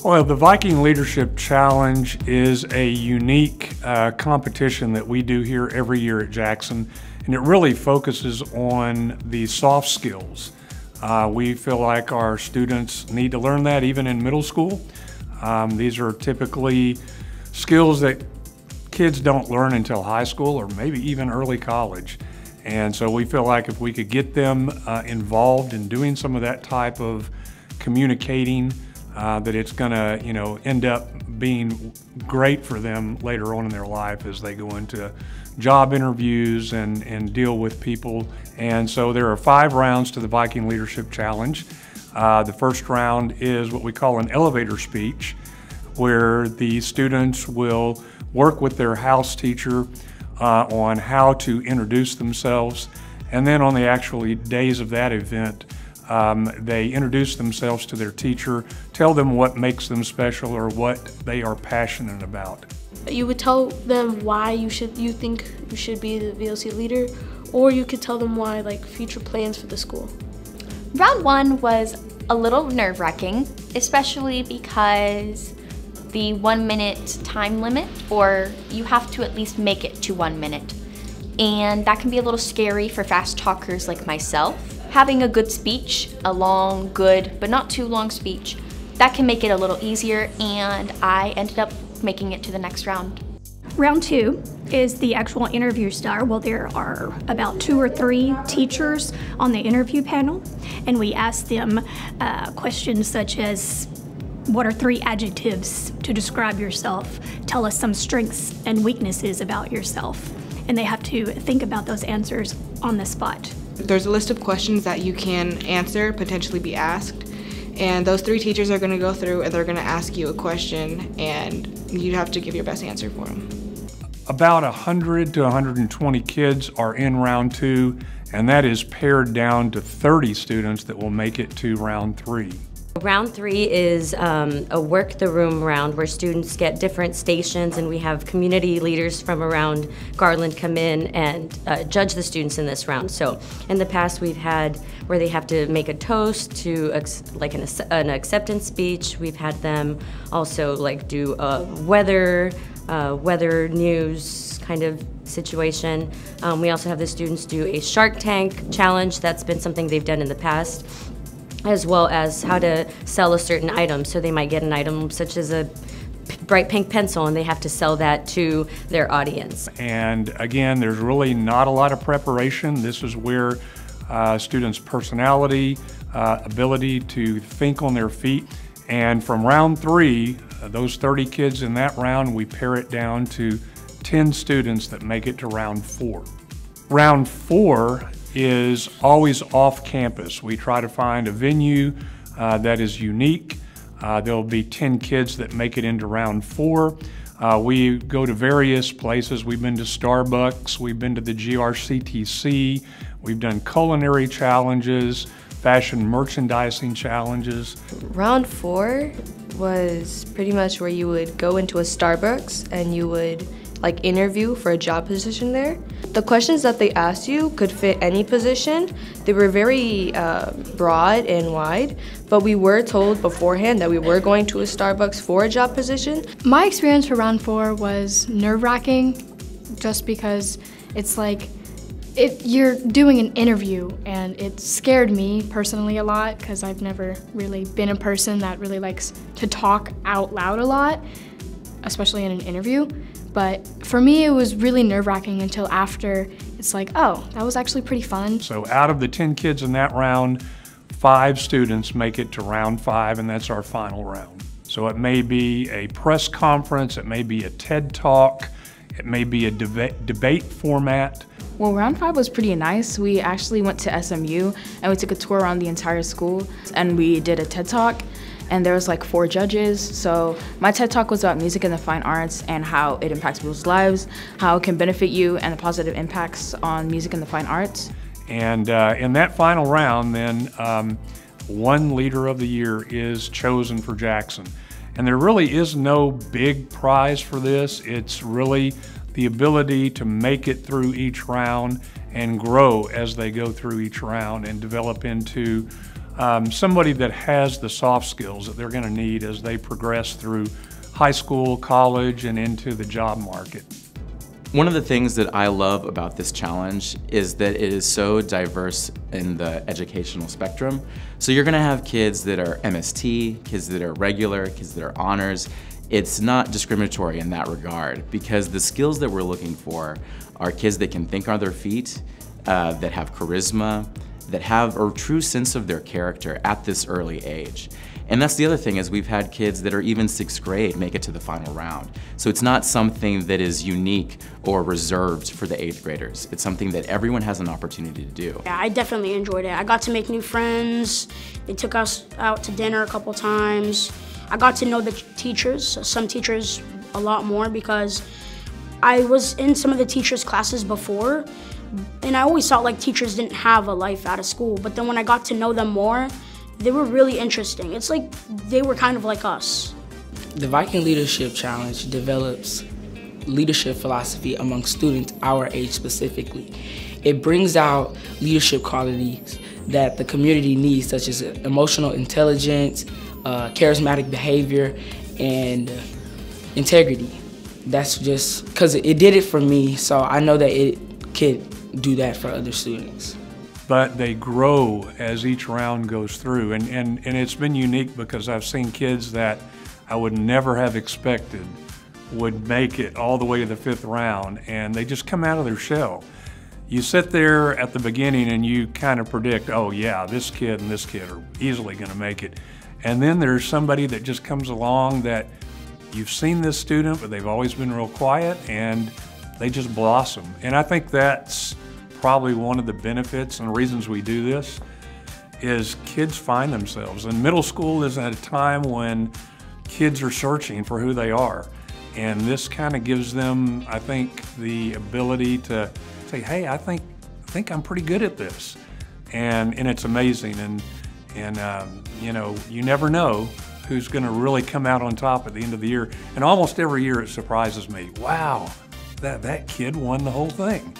Well, the Viking Leadership Challenge is a unique competition that we do here every year at Jackson, and it really focuses on the soft skills. We feel like our students need to learn that even in middle school. These are typically skills that kids don't learn until high school or maybe even early college. And so we feel like if we could get them involved in doing some of that type of communicating, that it's going to, end up being great for them later on in their life as they go into job interviews and deal with people. And so there are 5 rounds to the Viking Leadership Challenge. The first round is what we call an elevator speech, where the students will work with their house teacher on how to introduce themselves. And then on the actual days of that event, they introduce themselves to their teacher, tell them what makes them special or what they are passionate about. You would tell them why you think you should be the VLC leader, or you could tell them why, like future plans for the school. Round 1 was a little nerve-wracking, especially because the 1-minute time limit, or you have to at least make it to 1 minute. And that can be a little scary for fast talkers like myself. Having a good speech, a long, good, but not too long speech, that can make it a little easier, and I ended up making it to the next round. Round 2 is the actual interview style. Well, there are about 2 or 3 teachers on the interview panel, and we ask them questions such as, what are 3 adjectives to describe yourself? Tell us some strengths and weaknesses about yourself. And they have to think about those answers on the spot. There's a list of questions that you can answer, potentially be asked, and those 3 teachers are going to go through and they're going to ask you a question, and you have to give your best answer for them. About 100 to 120 kids are in round 2, and that is pared down to 30 students that will make it to round 3. Round 3 is a work the room round where students get different stations, and we have community leaders from around Garland come in and judge the students in this round. So in the past we've had where they have to make a toast to like an acceptance speech. We've had them also like do a weather news kind of situation. We also have the students do a Shark Tank challenge. That's been something they've done in the past, as well as how to sell a certain item. So they might get an item such as a bright pink pencil, and they have to sell that to their audience. And again, there's really not a lot of preparation. This is where students' personality, ability to think on their feet. And from round 3, those 30 kids in that round, we pare it down to 10 students that make it to round 4. Round 4 is always off campus. We try to find a venue that is unique. There'll be 10 kids that make it into round 4. We go to various places. We've been to Starbucks, we've been to the GRCTC, we've done culinary challenges, fashion merchandising challenges. Round 4 was pretty much where you would go into a Starbucks and you would interview for a job position there. The questions that they asked you could fit any position. They were very broad and wide, but we were told beforehand that we were going to a Starbucks for a job position. My experience for round 4 was nerve-wracking, just because it's like you're doing an interview, and it scared me personally a lot because I've never really been a person that really likes to talk out loud a lot, especially in an interview. But for me, it was really nerve-wracking until after. It's like, oh, that was actually pretty fun. So out of the 10 kids in that round, 5 students make it to round 5, and that's our final round. So it may be a press conference, it may be a TED Talk, it may be a debate format. Well, round 5 was pretty nice. We actually went to SMU and we took a tour around the entire school, and we did a TED Talk. And there was 4 judges. So my TED Talk was about music and the fine arts and how it impacts people's lives, how it can benefit you, and the positive impacts on music and the fine arts. And in that final round, then, one Leader of the Year is chosen for Jackson. And there really is no big prize for this. It's really the ability to make it through each round and grow as they go through each round and develop into somebody that has the soft skills that they're going to need as they progress through high school, college, and into the job market. One of the things that I love about this challenge is that it is so diverse in the educational spectrum. So you're gonna have kids that are MST, kids that are regular, kids that are honors. It's not discriminatory in that regard because the skills that we're looking for are kids that can think on their feet, that have charisma, that have a true sense of their character at this early age. And that's the other thing is we've had kids that are even 6th grade make it to the final round. So it's not something that is unique or reserved for the 8th graders. It's something that everyone has an opportunity to do. Yeah, I definitely enjoyed it. I got to make new friends. They took us out to dinner a couple times. I got to know the teachers, some teachers a lot more because I was in some of the teachers' classes before, and I always thought like teachers didn't have a life out of school. But then when I got to know them more, they were really interesting. It's like they were kind of like us. The Viking Leadership Challenge develops leadership philosophy among students our age specifically. It brings out leadership qualities that the community needs, such as emotional intelligence, charismatic behavior, and integrity. That's just because it did it for me, so I know that it could do that for other students. But they grow as each round goes through. And it's been unique because I've seen kids that I would never have expected would make it all the way to the 5th round, and they just come out of their shell. You sit there at the beginning and you kind of predict, oh yeah, this kid and this kid are easily gonna make it. And then there's somebody that just comes along that you've seen this student, but they've always been real quiet, and they just blossom. And I think that's probably one of the benefits and reasons we do this is kids find themselves. And middle school is at a time when kids are searching for who they are. And this kind of gives them, I think, the ability to say, hey, I think I'm pretty good at this. And it's amazing. And you know, you never know who's gonna really come out on top at the end of the year. And almost every year it surprises me. Wow, that kid won the whole thing.